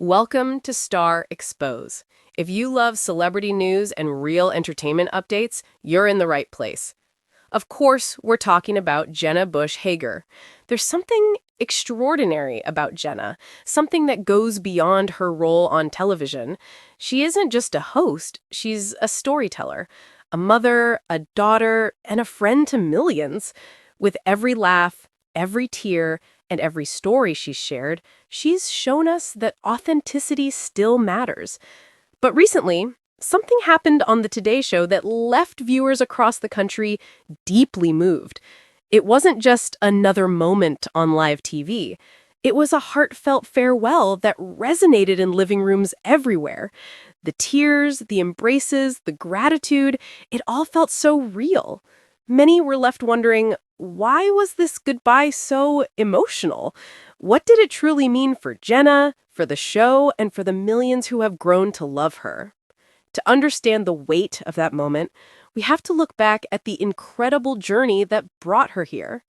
Welcome to Star Expose. If you love celebrity news and real entertainment updates, you're in the right place. Of course, we're talking about Jenna Bush Hager. There's something extraordinary about Jenna, something that goes beyond her role on television. She isn't just a host, she's a storyteller, a mother, a daughter, and a friend to millions. With every laugh, every tear, and every story she's shared, she's shown us that authenticity still matters. But recently, something happened on the Today Show that left viewers across the country deeply moved. It wasn't just another moment on live TV. It was a heartfelt farewell that resonated in living rooms everywhere. The tears, the embraces, the gratitude, it all felt so real. Many were left wondering, why was this goodbye so emotional? What did it truly mean for Jenna, for the show, and for the millions who have grown to love her? To understand the weight of that moment, we have to look back at the incredible journey that brought her here.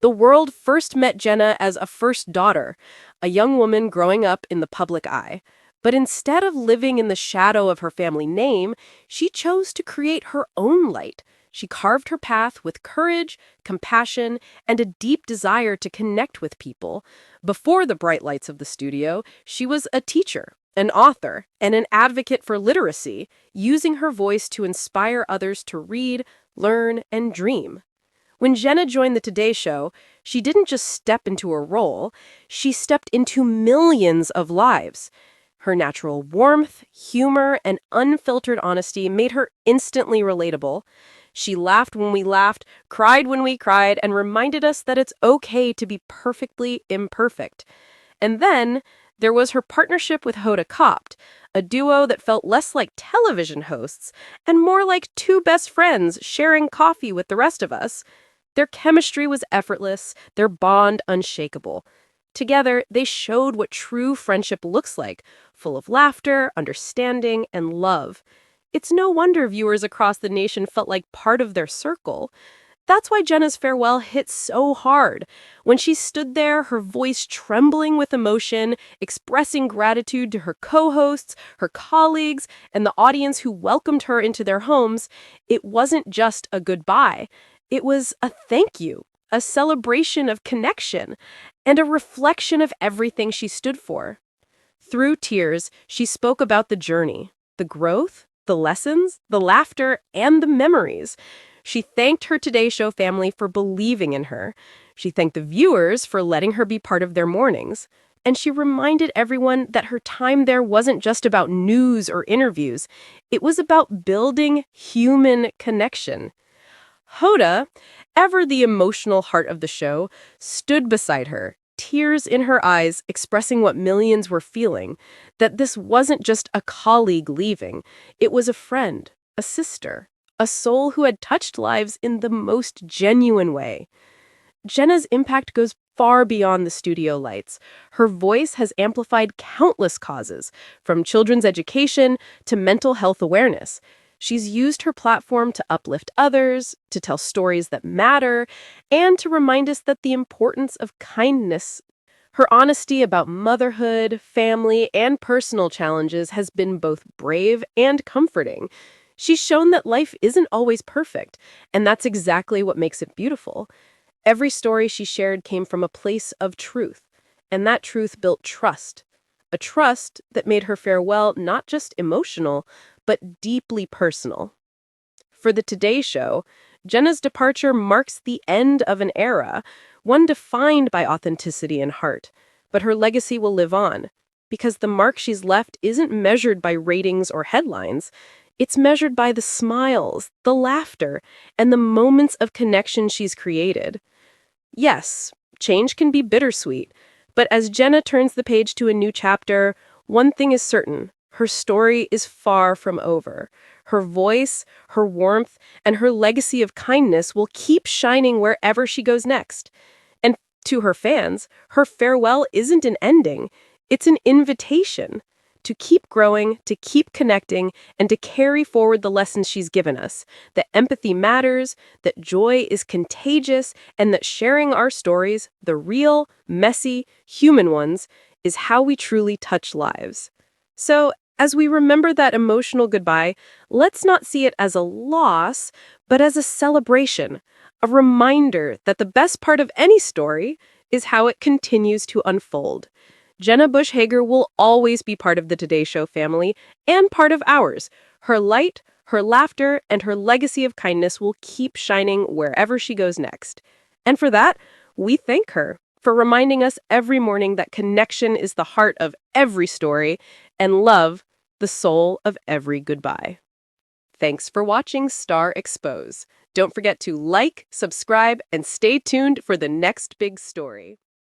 The world first met Jenna as a first daughter, a young woman growing up in the public eye. But instead of living in the shadow of her family name, she chose to create her own light. She carved her path with courage, compassion, and a deep desire to connect with people. Before the bright lights of the studio, she was a teacher, an author, and an advocate for literacy, using her voice to inspire others to read, learn, and dream. When Jenna joined the Today Show, she didn't just step into a role, she stepped into millions of lives. Her natural warmth, humor, and unfiltered honesty made her instantly relatable. She laughed when we laughed, cried when we cried, and reminded us that it's okay to be perfectly imperfect. And then there was her partnership with Hoda Kotb, a duo that felt less like television hosts and more like two best friends sharing coffee with the rest of us. Their chemistry was effortless, their bond unshakable. Together, they showed what true friendship looks like, full of laughter, understanding, and love. It's no wonder viewers across the nation felt like part of their circle. That's why Jenna's farewell hit so hard. When she stood there, her voice trembling with emotion, expressing gratitude to her co-hosts, her colleagues, and the audience who welcomed her into their homes, it wasn't just a goodbye. It was a thank you, a celebration of connection, and a reflection of everything she stood for. Through tears, she spoke about the journey, the growth, the lessons, the laughter, and the memories. She thanked her Today Show family for believing in her. She thanked the viewers for letting her be part of their mornings. And she reminded everyone that her time there wasn't just about news or interviews. It was about building human connection. Hoda, ever the emotional heart of the show, stood beside her, tears in her eyes, expressing what millions were feeling, that this wasn't just a colleague leaving, it was a friend, a sister, a soul who had touched lives in the most genuine way. Jenna's impact goes far beyond the studio lights. Her voice has amplified countless causes, from children's education to mental health awareness. She's used her platform to uplift others, to tell stories that matter, and to remind us that the importance of kindness. Her honesty about motherhood, family, and personal challenges has been both brave and comforting. She's shown that life isn't always perfect, and that's exactly what makes it beautiful. Every story she shared came from a place of truth, and that truth built trust. A trust that made her farewell not just emotional, but deeply personal. For the Today Show, Jenna's departure marks the end of an era, one defined by authenticity and heart. But her legacy will live on, because the mark she's left isn't measured by ratings or headlines. It's measured by the smiles, the laughter, and the moments of connection she's created. Yes, change can be bittersweet, but as Jenna turns the page to a new chapter, one thing is certain. Her story is far from over. Her voice, her warmth, and her legacy of kindness will keep shining wherever she goes next. And to her fans, her farewell isn't an ending. It's an invitation to keep growing, to keep connecting, and to carry forward the lessons she's given us. That empathy matters, that joy is contagious, and that sharing our stories, the real, messy, human ones, is how we truly touch lives. So, as we remember that emotional goodbye, let's not see it as a loss, but as a celebration, a reminder that the best part of any story is how it continues to unfold. Jenna Bush Hager will always be part of the Today Show family and part of ours. Her light, her laughter, and her legacy of kindness will keep shining wherever she goes next. And for that, we thank her for reminding us every morning that connection is the heart of every story and love the soul of every goodbye. Thanks for watching Star Expose. Don't forget to like, subscribe, and stay tuned for the next big story.